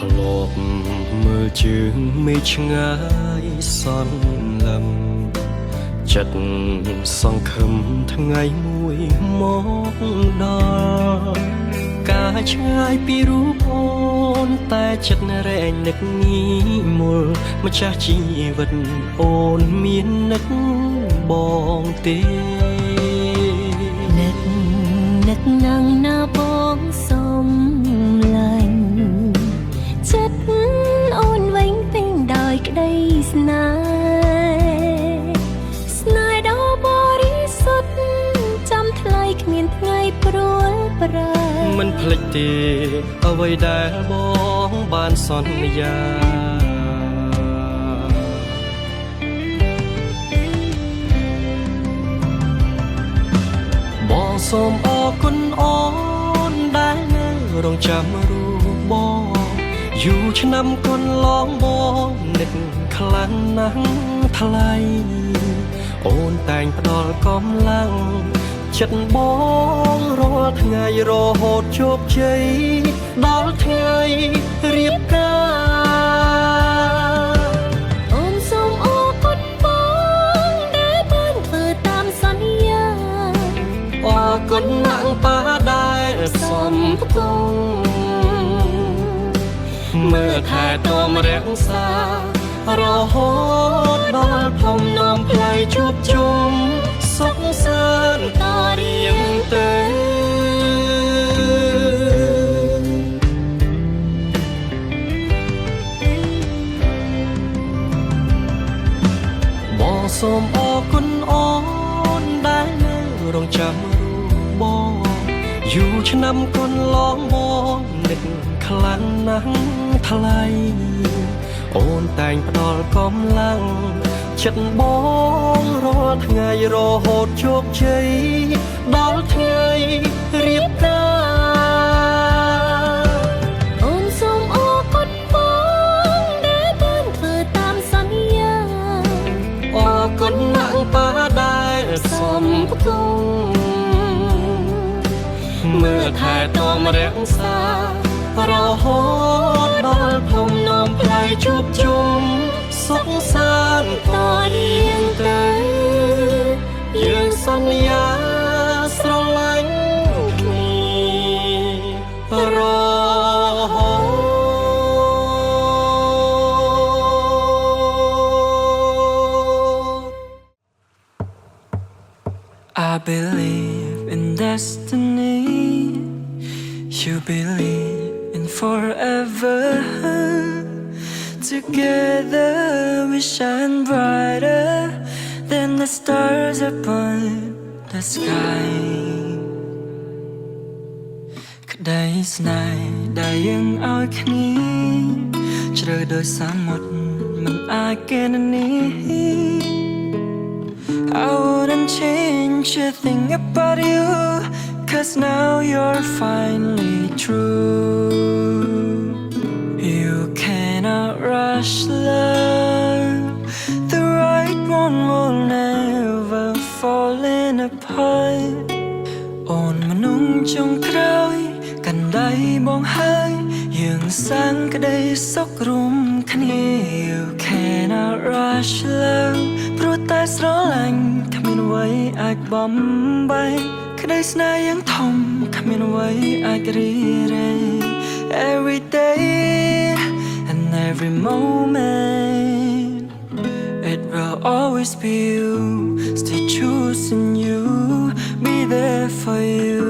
ធ្លាប់មើលជើងមេឃឆ្ងាយសន្លឹមចិត្តសង្ឃឹមថ្ងៃមួយមកដល់ការឆ្ងាយពីរូបអូនតែចិត្តរែងនឹកងីមុលម្ចាស់ជីវិតអូនមាននឹកបងទេនឹកនឹងណាបងសុំឡាញ់ចិត្តអូនវិញពេញដោយក្តីស្នេហ៍ដ៏បរិសុទ្ធចាំថ្លៃគ្មានថ្ងៃព្រួលប្រែមិនភ្លេចទេអ្វីដែលបងបានសន្យាបងសូមអរគុណអូនដែលនៅរងចាំរូបបងយូរឆ្នាំកន្លងបងនឹកខ្លាំងណាស់ថ្លៃអូនតែងផ្ដល់កម្លាំងចិត្តបងរាល់ថ្ងៃរហូតជោគជ័យដល់ថ្ងៃរៀបការអូនសូមអរគុណបងដែលបានធ្វើតាមសន្យាអរគុណណាស់ប៉ាដែលសំផ្គុំមើលថែទាំរក្សារហូតដល់ភ្នំនំផ្លៃជួបជុំសុខសាន្តតរៀងទៅបងសូមអរគុណអូនដែលនៅរងចាំរូបបងយូរឆ្នាំកន្លងបងនឹកខ្លាំងណាស់ថ្លៃអូនតែងផ្ដល់កម្លាំងចិត្តបងរាល់ថ្ងៃរហូតជោគជ័យដល់ថ្ងៃរៀបការអូនសូមអរគុណបងដែលបានធ្វើតាមសន្យាអរគុណណាស់ប៉ាដែលសំផ្គុំមើលថែទាំរក្សារហូតដល់ភ្នំនំផ្លៃជួបជុំសុខសាន្តតរៀងទៅយើងសន្យាស្រឡាញ់គ្នារហូត I believe in destiny. You believe in forever. Together we shine brighter than the stars upon the sky. ក្តីស្នេហ៍ដែលយើងឲ្យគ្នាជ្រៅដោយសមុទ្រមិនអាចគណនា I wouldn't change a thing about you, 'cause now you're finally true. You cannot rush love, the right one will never fall apart. On manung trong kroi, cần đáy bong hơi, dương sang cái đây sốc rùm khné. You cannot rush love, pro tay sro lạnh, come in way ai bom bay. Cái đây sna yang thom, come in way ai rire. Every day and every moment, it will always be you. Stay choosing you, be there for you.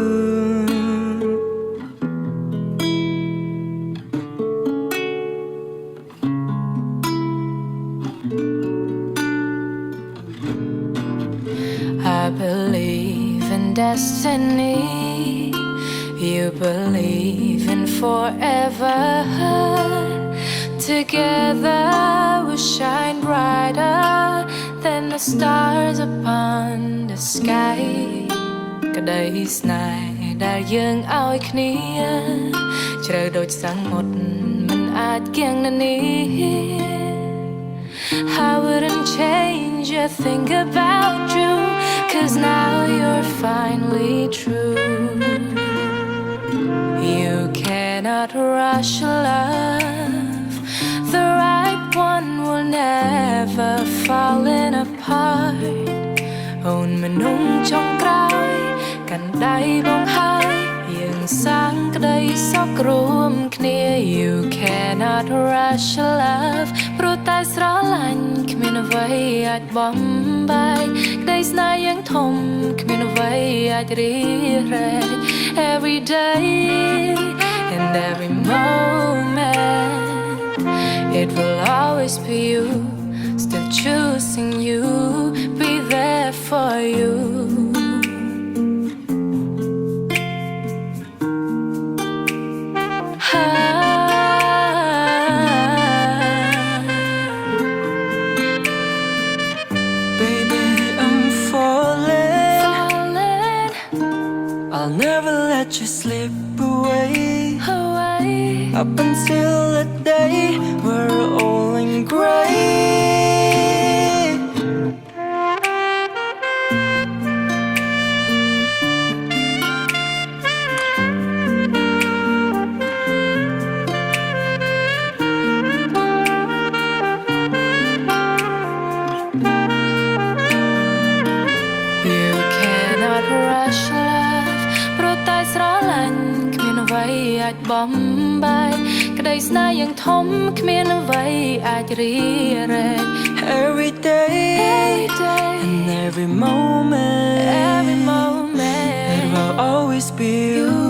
I believe in destiny. You believe in forever. Together we shine brighter than the stars upon the sky. ក្តីស្នេហ៍ដែលយើងឲ្យគ្នាជ្រៅដូចសមុទ្រមិនអាចគៀងនានា I wouldn't change a thing about you, 'cause now you're finally true. You cannot rush love, never falling apart អូនមនុស្សចុងក្រោយកាន់ដៃបងហើយយើងសាងក្តីសុខរួមគ្នា You cannot rush love ព្រោះតែស្រឡាញ់គ្មានអ្វីអាចបំបែកក្តីស្នេហ៍យ៉ាងធំគ្មានអ្វីអាចរីរែក Every day and every moment it will always be you still choosing you be there for you Baby, I'm falling. I'll never let you slip away. Up until the day we're all in gray. You cannot rush love ព្រោះតែស្រឡាញ់គ្មានអ្វីអាចបំបែកក្តីស្នេហ៍យ៉ាងធំគ្មានអ្វីអាចរីរែក Every day and every moment, it will always be you.